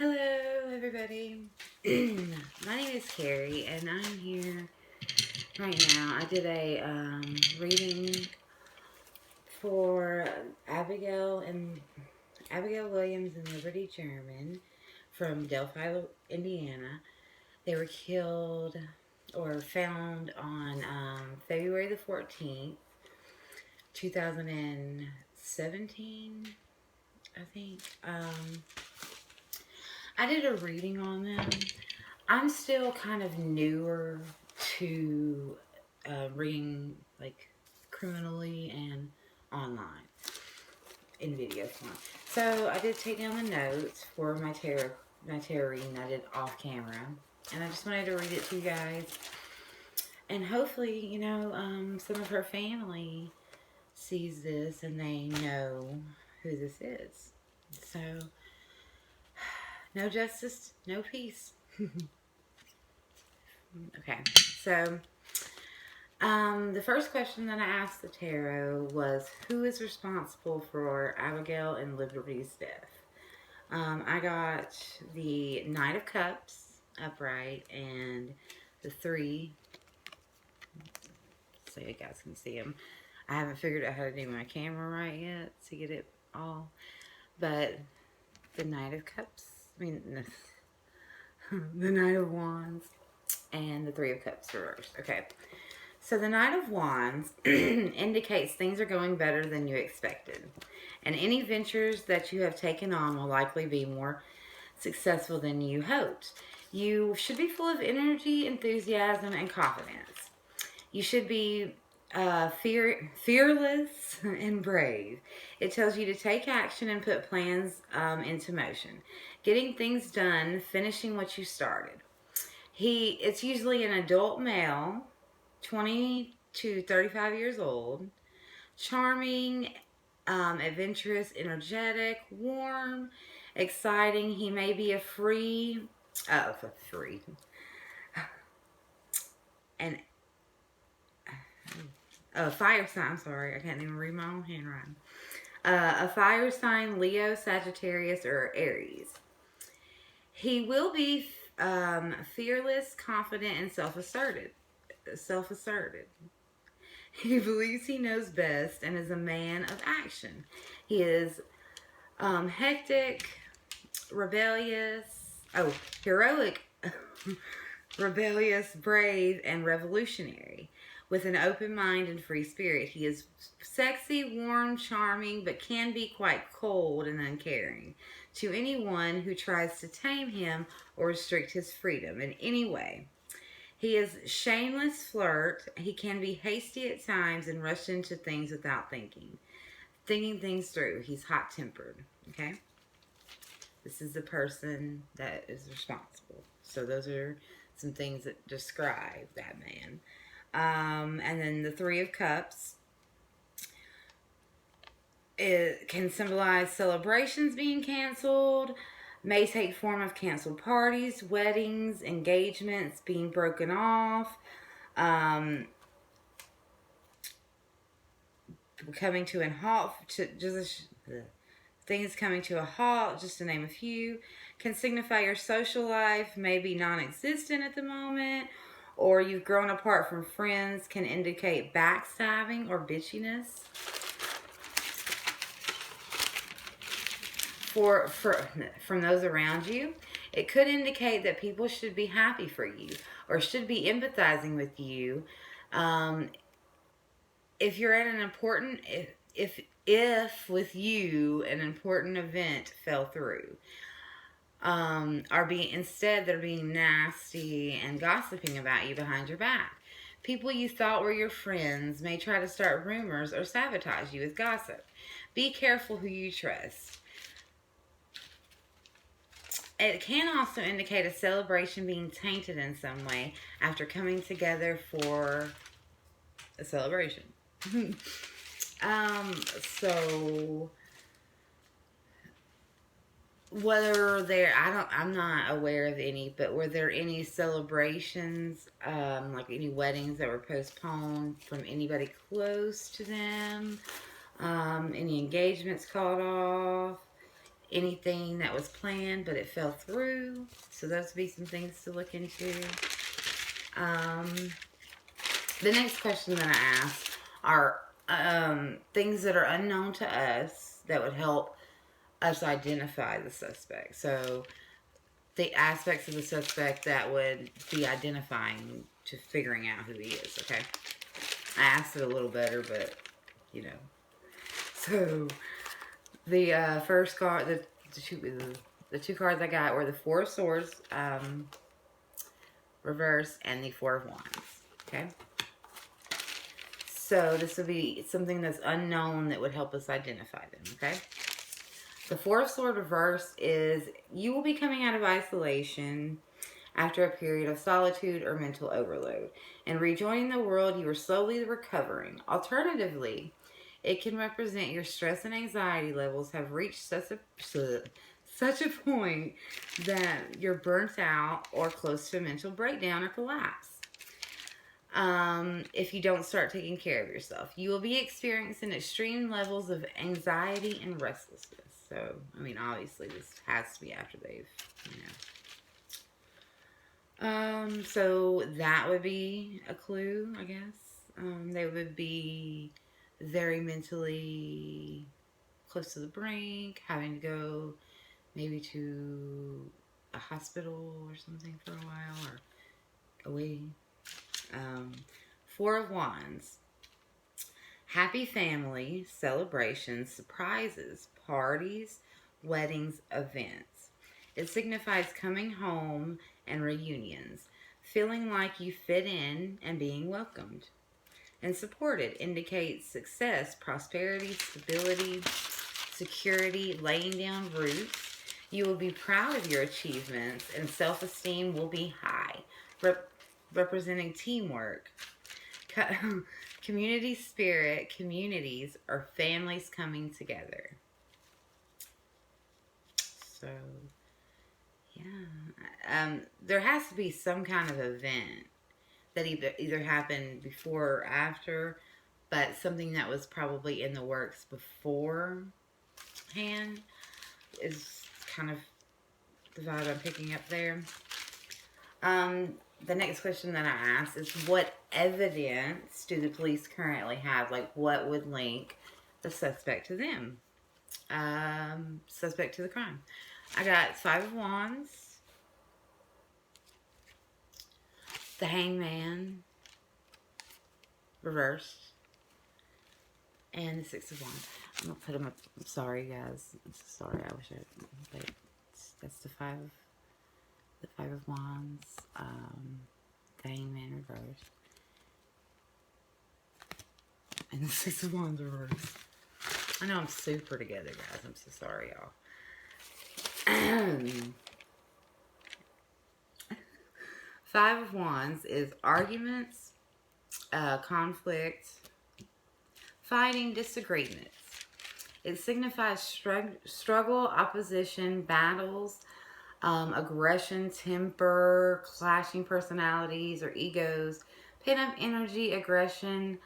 Hello, everybody. My name is Carrie, and I'm here right now. I did a reading for Abigail Williams and Liberty German from Delphi, Indiana. They were killed or found on February the 14th, 2017, I think. I did a reading on them. I'm still kind of newer to reading like criminally and online in video form. So I did take down the notes for my tarot reading I did off camera, and I just wanted to read it to you guys. And hopefully, some of her family sees this and they know who this is. So, no justice, no peace. Okay, so the first question that I asked the tarot was, who is responsible for Abigail and Liberty's death? I got the Knight of Cups upright and the three, so you guys can see them. I haven't figured out how to do my camera right yet to get it all, but the Knight of Cups, the Knight of Wands, and the Three of Cups reversed. Okay, so the Knight of Wands indicates things are going better than you expected, and any ventures that you have taken on will likely be more successful than you hoped. You should be full of energy, enthusiasm, and confidence. You should be fearless and brave. It tells you to take action and put plans into motion. Getting things done, finishing what you started. It's usually an adult male, 20 to 35 years old, charming, adventurous, energetic, warm, exciting. He may be a fire sign. I'm sorry, I can't even read my own handwriting. A fire sign, Leo, Sagittarius, or Aries. He will be fearless, confident, and self-asserted. He believes he knows best and is a man of action. He is hectic, rebellious, heroic, rebellious, brave, and revolutionary. With an open mind and free spirit. He is sexy, warm, charming, but can be quite cold and uncaring to anyone who tries to tame him or restrict his freedom in any way. He is shameless flirt. He can be hasty at times and rush into things without thinking things through. He's hot-tempered, okay? This is the person that is responsible. So those are some things that describe that man. And then the Three of Cups. It can symbolize celebrations being canceled, may take form of canceled parties, weddings, engagements being broken off, coming to a halt, things coming to a halt, just to name a few. Can signify your social life may be non-existent at the moment, or you've grown apart from friends. Can indicate backstabbing or bitchiness. From those around you, it could indicate that people should be happy for you or should be empathizing with you. If you're at an important, if with you an important event fell through, instead they're being nasty and gossiping about you behind your back. People you thought were your friends may try to start rumors or sabotage you with gossip. Be careful who you trust. It can also indicate a celebration being tainted in some way after coming together for a celebration. So whether I'm not aware of any, but were there any celebrations, like any weddings that were postponed from anybody close to them? Any engagements called off? anything that was planned, but it fell through. So those would be some things to look into. The next question that I asked are things that are unknown to us that would help us identify the suspect. So the aspects of the suspect that would be identifying to figuring out who he is, okay? I asked it a little better, but, you know. So, the first card, the two cards I got were the Four of Swords, reverse, and the Four of Wands, okay? So, this would be something that's unknown that would help us identify them, okay? The Four of Swords reverse is you will be coming out of isolation after a period of solitude or mental overload and rejoining the world you are slowly recovering. Alternatively, it can represent your stress and anxiety levels have reached such a point that you're burnt out or close to a mental breakdown or collapse. If you don't start taking care of yourself, you will be experiencing extreme levels of anxiety and restlessness. So, I mean, obviously, this has to be after they've, so that would be a clue, I guess. They would be very mentally close to the brink, having to go maybe to a hospital or something for a while, or away. Four of Wands. Happy family, celebrations, surprises, parties, weddings, events. It signifies coming home and reunions, feeling like you fit in and being welcomed and supported. Indicates success, prosperity, stability, security, laying down roots. You will be proud of your achievements and self-esteem will be high, representing teamwork. Community spirit, communities, or families coming together. So, yeah. There has to be some kind of event that either happened before or after, but something that was probably in the works beforehand is kind of the vibe I'm picking up there. The next question that I asked is, what evidence do the police currently have? Like, what would link the suspect to them? Suspect to the crime. I got Five of Wands, the Hangman, reversed, and the Six of Wands. I'm going to put them up. I'm sorry, guys. I'm so sorry. I wish but that's the Five of Wands, the Hangman reversed, and the Six of Wands reversed. I know I'm super together, guys. I'm so sorry, y'all. Five of Wands is arguments, conflict, fighting, disagreements. It signifies struggle, opposition, battles, aggression, temper, clashing personalities or egos, pent-up energy, aggression,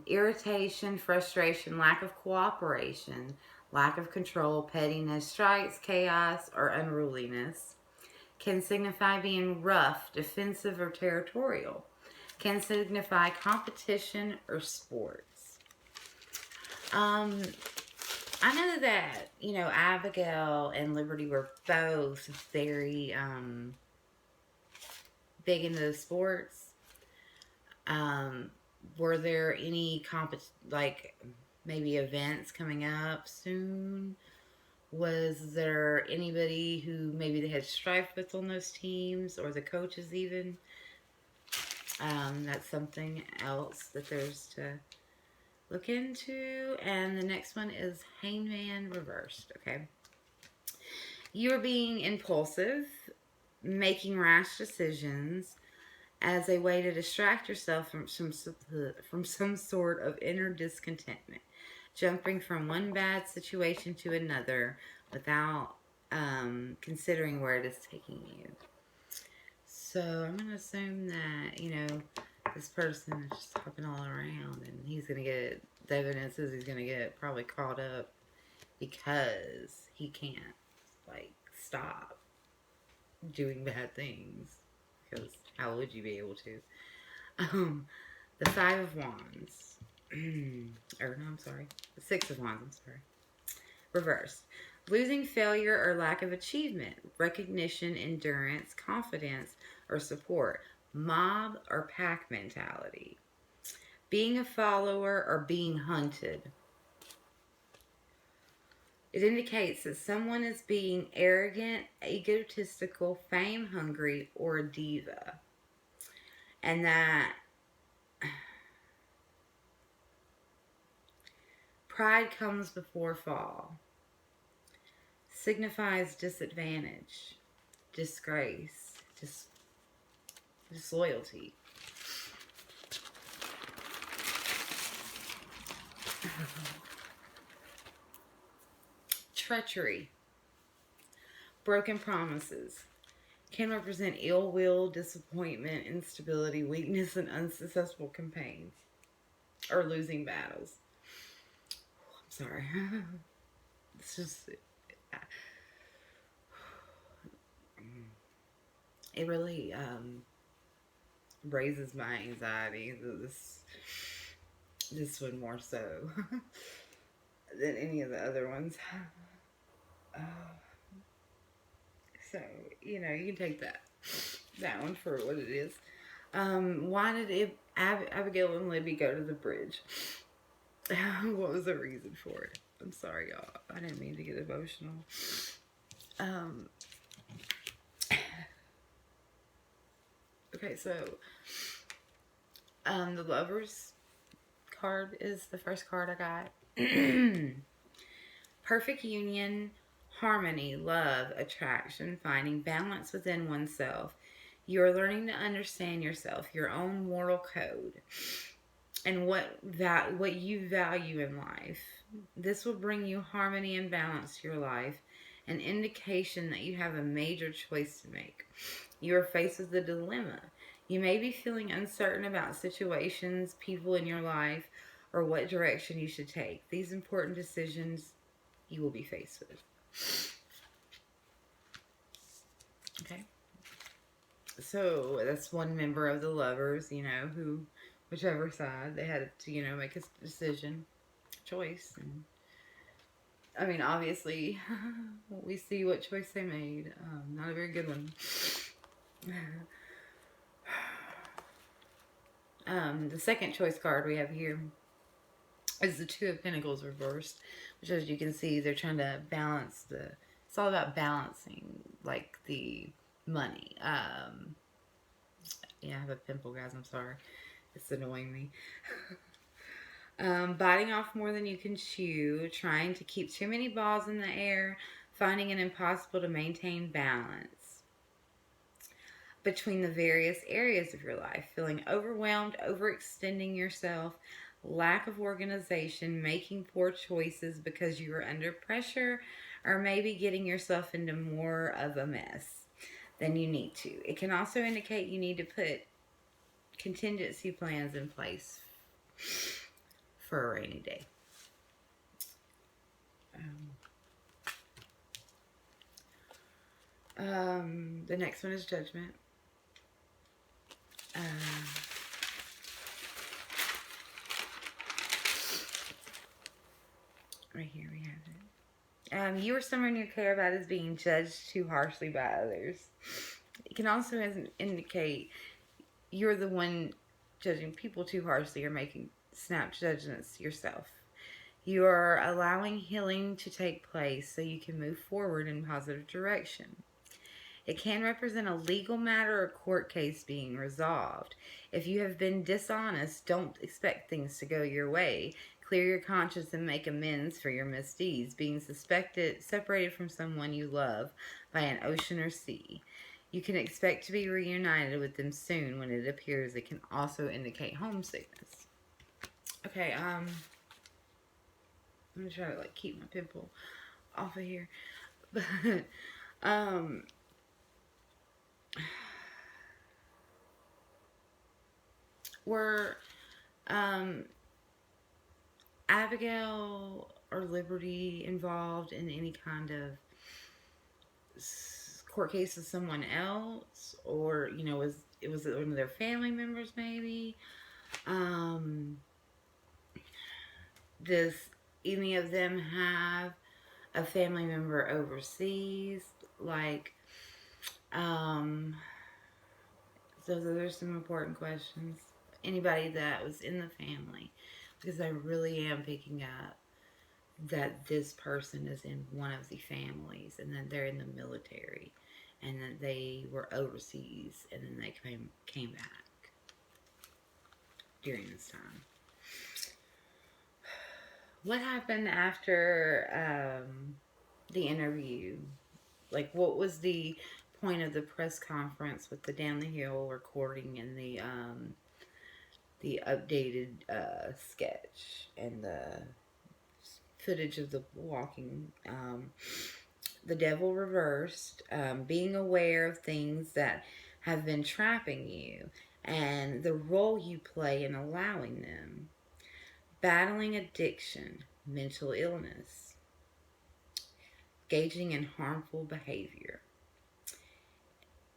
irritation, frustration, lack of cooperation, lack of control, pettiness, strikes, chaos, or unruliness. Can signify being rough, defensive, or territorial. Can signify competition or sports. I know that, Abigail and Liberty were both very big into the sports. Were there any maybe events coming up soon? Was there anybody who maybe they had strife with on those teams, or the coaches even? That's something else that there's to look into. And the next one is Hangman reversed, okay? You're being impulsive, making rash decisions as a way to distract yourself from some sort of inner discontentment. Jumping from one bad situation to another without considering where it is taking you. So I'm going to assume that, this person is just hopping all around and he's going to get, the evidence is he's going to get probably caught up because he can't, like, stop doing bad things. Because how would you be able to? Um, the Five of Wands. Or, no, I'm sorry. The Six of Wands, I'm sorry. Reversed. Losing failure or lack of achievement, recognition, endurance, confidence, or support. Mob or pack mentality. Being a follower or being hunted. It indicates that someone is being arrogant, egotistical, fame hungry, or a diva. And that pride comes before fall. Signifies disadvantage, disgrace, disloyalty. Treachery, broken promises. Can represent ill will, disappointment, instability, weakness, and unsuccessful campaigns. Or losing battles. I'm sorry. It's just... It really raises my anxiety. This one more so than any of the other ones. So, you know, you can take that one for what it is. Why did Abigail and Libby go to the bridge? What was the reason for it? I'm sorry, y'all. I didn't mean to get emotional. Okay, so the Lovers card is the first card I got. Perfect union, harmony, love, attraction, finding balance within oneself. You are learning to understand yourself, your own moral code, and what you value in life. This will bring you harmony and balance to your life, an indication that you have a major choice to make. You are faced with a dilemma. You may be feeling uncertain about situations, people in your life, or what direction you should take. These important decisions you will be faced with. Okay. So that's one member of the Lovers, you know, who, whichever side, they had to, you know, make a decision, choice. And I mean, obviously, we see what choice they made. Not a very good one. The second choice card we have here is the Two of Pentacles reversed, which, as you can see, they're trying to balance it's all about balancing, like, the money. Yeah, I have a pimple, guys, I'm sorry. It's annoying me. Biting off more than you can chew, trying to keep too many balls in the air, finding it impossible to maintain balance between the various areas of your life, feeling overwhelmed, overextending yourself, lack of organization, making poor choices because you are under pressure, or maybe getting yourself into more of a mess than you need to. It can also indicate you need to put contingency plans in place for a rainy day. The next one is Judgment. Right here we have it. You or someone you care about is being judged too harshly by others. It can also indicate you're the one judging people too harshly or making snap judgments yourself. You are allowing healing to take place so you can move forward in a positive direction. It can represent a legal matter or court case being resolved. If you have been dishonest, don't expect things to go your way. Clear your conscience and make amends for your misdeeds. Being separated from someone you love by an ocean or sea. You can expect to be reunited with them soon. When it appears, it can also indicate homesickness. Okay, I'm gonna try to, like, keep my pimple off of here. But Abigail or liberty involved in any kind of court case with someone else, or was it one of their family members maybe. um does any of them have a family member overseas? Like, um so those are some important questions. Anybody that was in the family, because I really am picking up that this person is in one of the families, and then they're in the military, and then they were overseas, and then they came back during this time. What happened after the interview? Like, what was the point of the press conference with the down the hill recording and the updated sketch and the footage of the walking? The devil reversed, being aware of things that have been trapping you and the role you play in allowing them. Battling addiction, mental illness, engaging in harmful behavior.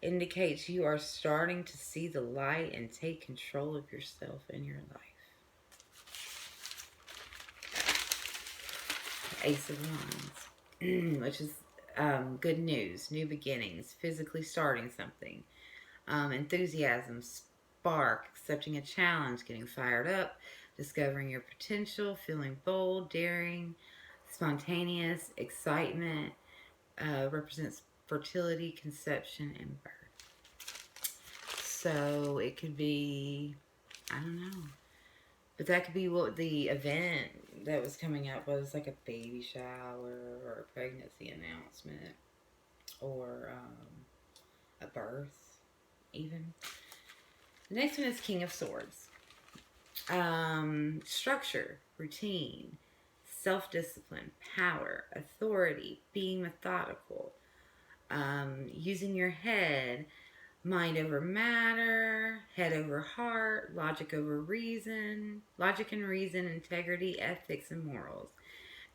Indicates you are starting to see the light and take control of yourself and your life. Ace of Wands, which is good news, new beginnings, physically starting something. Enthusiasm, spark, accepting a challenge, getting fired up, discovering your potential, feeling bold, daring, spontaneous, excitement, represents fertility, conception, and birth. So it could be, I don't know, but that could be what the event that was coming up was, like a baby shower or a pregnancy announcement or a birth even. The next one is King of Swords. Structure, routine, self-discipline, power, authority, being methodical, using your head, mind over matter, head over heart, logic over reason, logic and reason, integrity, ethics, and morals.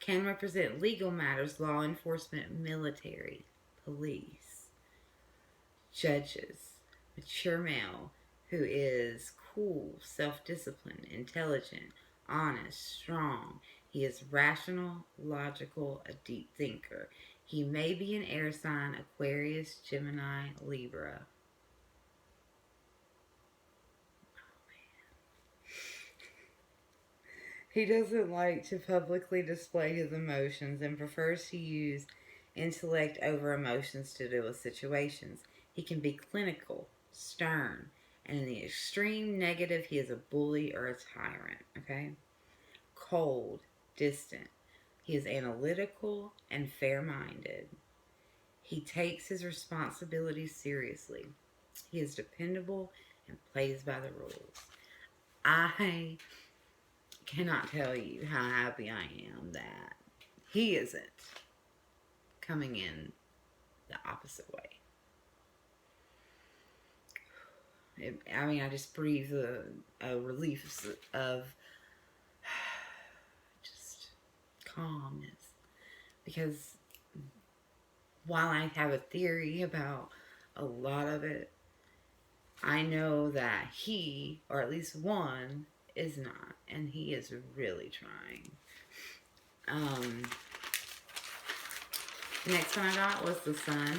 Can represent legal matters, law enforcement, military, police, judges, mature male who is cool, self-disciplined, intelligent, honest, strong. He is rational, logical, a deep thinker. He may be an air sign, Aquarius, Gemini, Libra. He doesn't like to publicly display his emotions and prefers to use intellect over emotions to deal with situations. He can be clinical, stern, and in the extreme negative, he is a bully or a tyrant, okay? Cold, distant. He is analytical and fair-minded. He takes his responsibilities seriously. He is dependable and plays by the rules. I cannot tell you how happy I am that he isn't coming in the opposite way. I just breathe a relief of just calmness. Because while I have a theory about a lot of it, I know that he, or at least one, is not. And he is really trying. The next one I got was the Sun.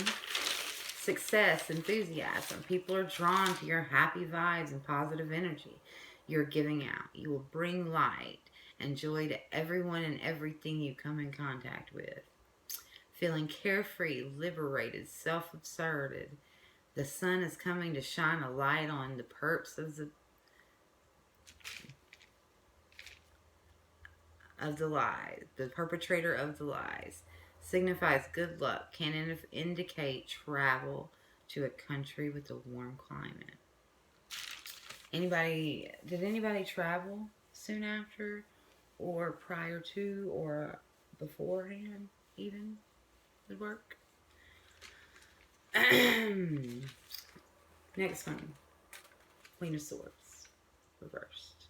Success, enthusiasm. People are drawn to your happy vibes and positive energy you're giving out. You will bring light and joy to everyone and everything you come in contact with. Feeling carefree, liberated, self-absorbed. The sun is coming to shine a light on the perps of the lies, the perpetrator of the lies. Signifies good luck. Can indicate travel to a country with a warm climate. Did anybody travel soon after, or prior to, or beforehand even, the work? Next one, Queen of Swords, reversed.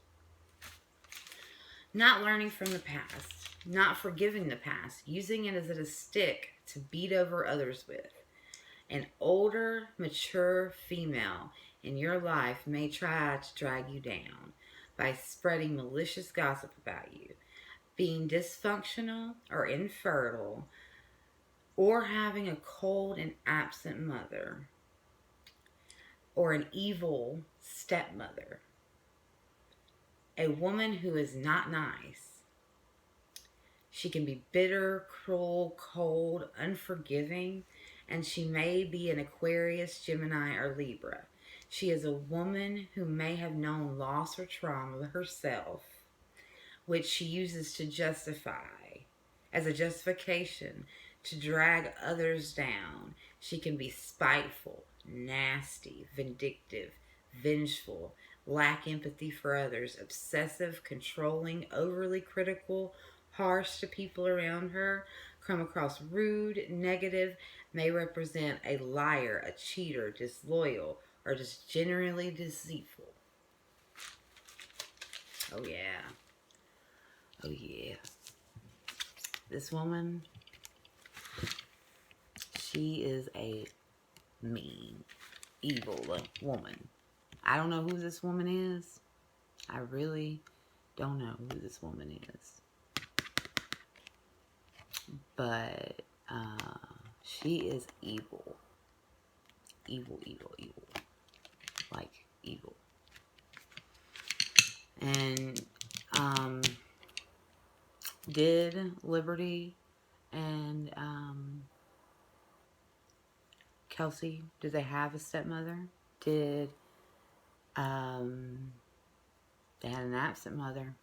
Not learning from the past, not forgiving the past, using it as a stick to beat over others with. An older, mature female in your life may try to drag you down by spreading malicious gossip about you, being dysfunctional or infertile, or having a cold and absent mother, or an evil stepmother, a woman who is not nice. She can be bitter, cruel, cold, unforgiving, and she may be an Aquarius, Gemini, or Libra. She is a woman who may have known loss or trauma herself, which she uses to justify, as a justification, to drag others down. She can be spiteful, nasty, vindictive, vengeful, lack empathy for others, obsessive, controlling, overly critical, harsh to people around her, come across rude, negative, may represent a liar, a cheater, disloyal, or just generally deceitful. Oh yeah. Oh yeah. This woman, she is a mean, evil woman. I don't know who this woman is. I really don't know who this woman is. But she is evil. Evil, evil, evil. Like evil. And did Liberty and Kelsey, did they have a stepmother? Did they had an absent mother?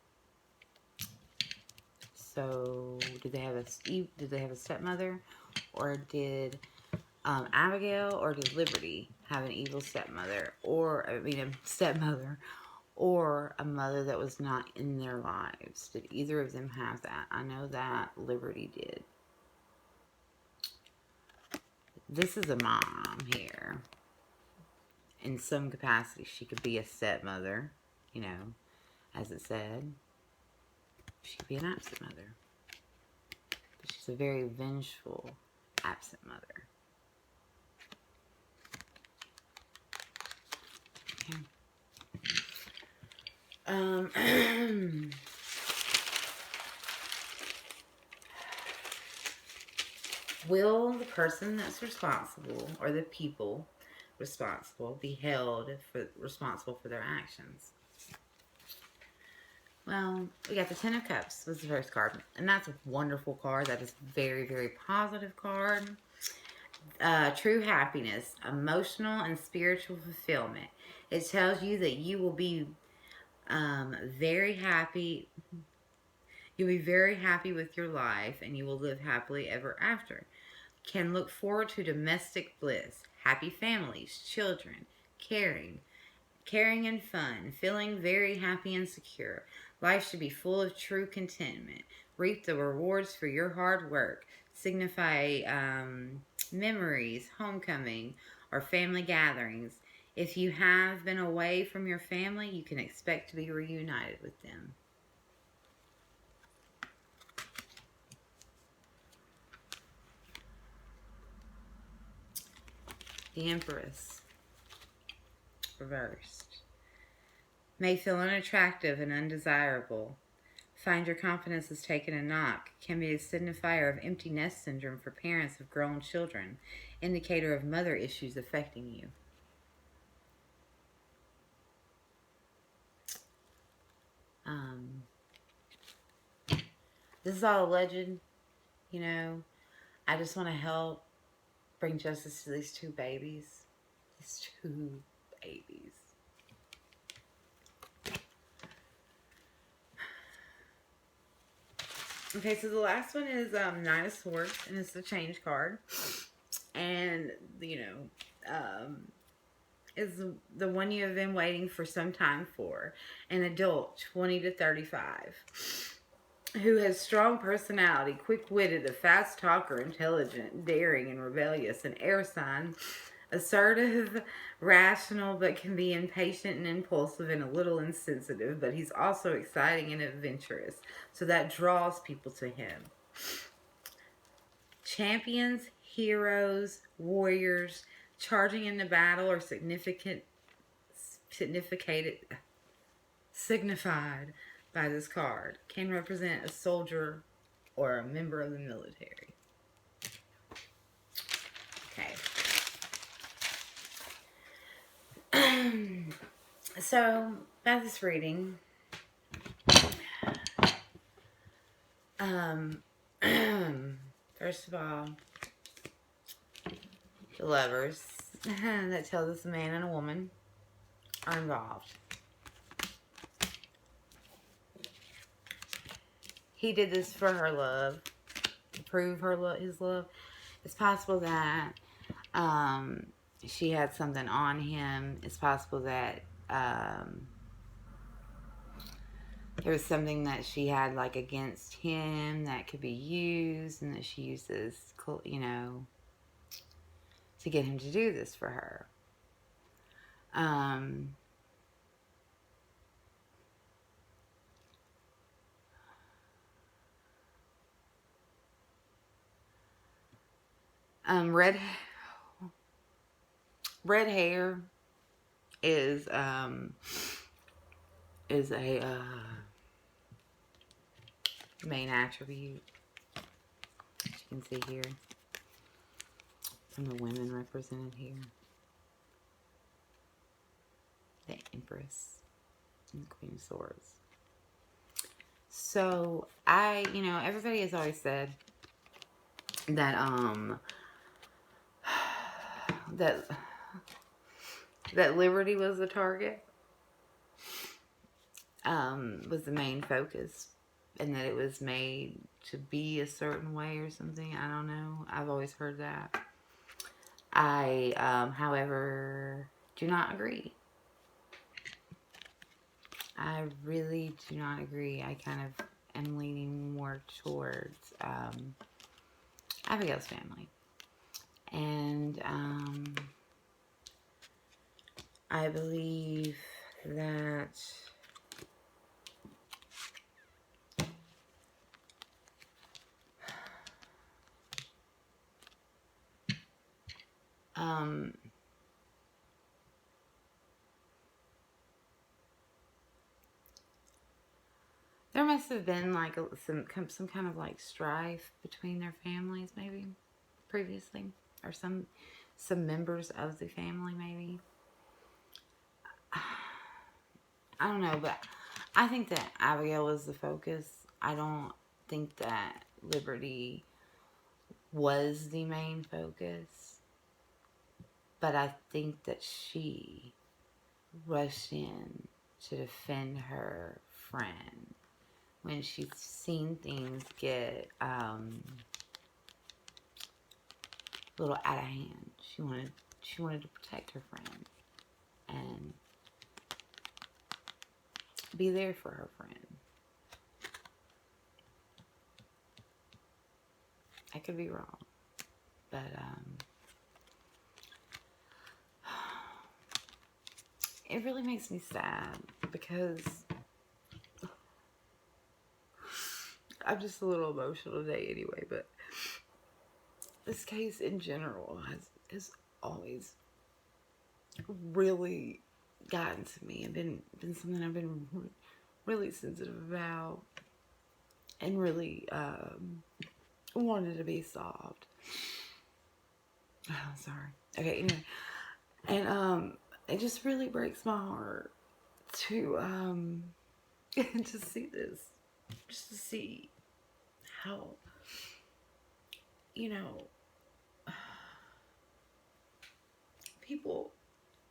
So did they have a stepmother, or did Abigail or did Liberty have an evil stepmother, or a stepmother, or a mother that was not in their lives? Did either of them have that? I know that Liberty did. This is a mom here. In some capacity, she could be a stepmother, as it said. She could be an absent mother. But she's a very vengeful absent mother. Okay. Will the person that's responsible, or the people responsible, be held responsible for their actions? Well, we got the Ten of Cups was the first card, and that's a wonderful card. That is a very, very positive card. True happiness, emotional and spiritual fulfillment. It tells you that you will be very happy. You'll be very happy with your life, and you will live happily ever after. Can look forward to domestic bliss, happy families, children, caring and fun, feeling very happy and secure. Life should be full of true contentment. Reap the rewards for your hard work. Signify memories, homecoming, or family gatherings. If you have been away from your family, you can expect to be reunited with them. The Empress, reversed. May feel unattractive and undesirable. Find your confidence is taken a knock. Can be a signifier of empty nest syndrome for parents of grown children. Indicator of mother issues affecting you. This is all alleged, I just want to help bring justice to these two babies. These two babies. Okay, so the last one is Nine of Swords, and it's the change card. And, is the one you have been waiting for some time for. An adult, 20 to 35, who has strong personality, quick-witted, a fast talker, intelligent, daring, and rebellious. An air sign assertive, rational, but can be impatient and impulsive and a little insensitive, but he's also exciting and adventurous. So that draws people to him. Champions, heroes, warriors, charging into battle or signified by this card, can represent a soldier or a member of the military. Okay. So, by this reading, first of all, the lovers that tells us a man and a woman are involved. He did this for her love, to prove his love. It's possible that she had something on him. It's possible that there was something that she had like against him that could be used, and that she uses, you know, to get him to do this for her. Red hair is a main attribute, as you can see here, from the women represented here. The Empress and the Queen of Swords. So, everybody has always said that, that liberty was the target, was the main focus, and that it was made to be a certain way or something. I don't know. I've always heard that. I, however, do not agree. I really do not agree. I kind of am leaning more towards Abigail's family. And I believe that there must have been like some kind of like strife between their families, maybe previously, or some members of the family, maybe. I don't know, but I think that Abigail was the focus. I don't think that Liberty was the main focus, but I think that she rushed in to defend her friend when she's seen things get a little out of hand. She wanted to protect her friend and be there for her friend. I could be wrong, but it really makes me sad because I'm just a little emotional today anyway, but this case in general has always really gotten to me and been something I've been really sensitive about and really wanted to be solved. Oh, sorry. Okay, anyway. And it just really breaks my heart to to see this. Just to see how, people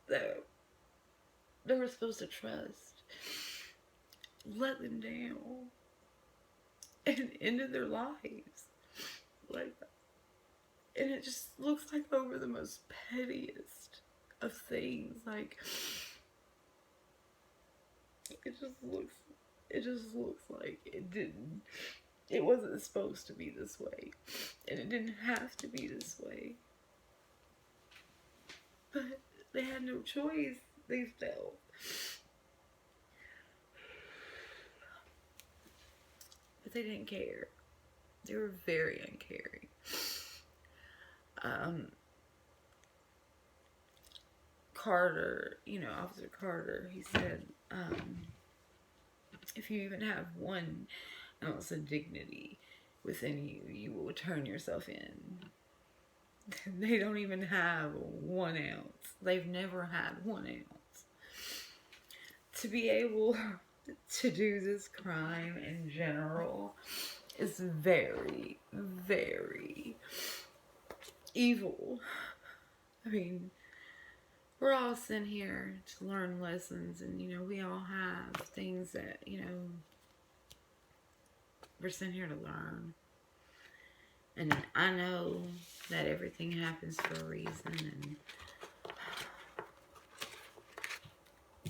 that they were supposed to trust let them down and ended their lives like that. And it just looks like over the most pettiest of things. Like, it just looks like it wasn't supposed to be this way. And it didn't have to be this way. They had no choice. They felt. But they didn't care. They were very uncaring. Carter, Officer Carter, he said, if you even have 1 ounce of dignity within you, you will turn yourself in. They don't even have 1 ounce. They've never had 1 ounce. To be able to do this crime in general is very, very evil. I mean, we're all sent here to learn lessons, and we all have things that we're sent here to learn. And I know that everything happens for a reason, and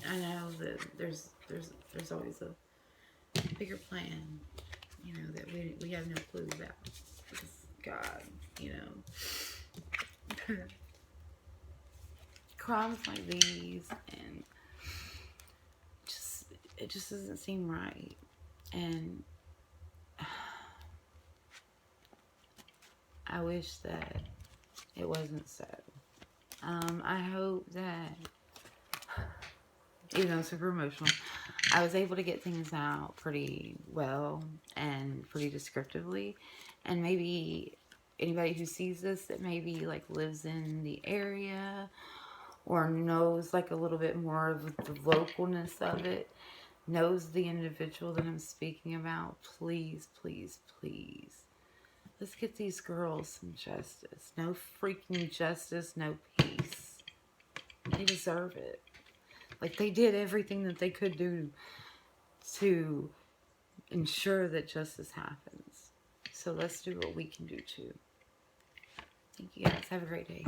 I know that there's always a bigger plan, that we have no clue about. Because God, crimes like these, and it just doesn't seem right. And I wish that it wasn't so. I hope that, even though it's super emotional, I was able to get things out pretty well and pretty descriptively. And maybe anybody who sees this that maybe like lives in the area or knows like a little bit more of the localness of it, knows the individual that I'm speaking about, please, please, please, let's get these girls some justice. No freaking justice, no peace. They deserve it. Like, they did everything that they could do to ensure that justice happens. So let's do what we can do too. Thank you guys. Have a great day.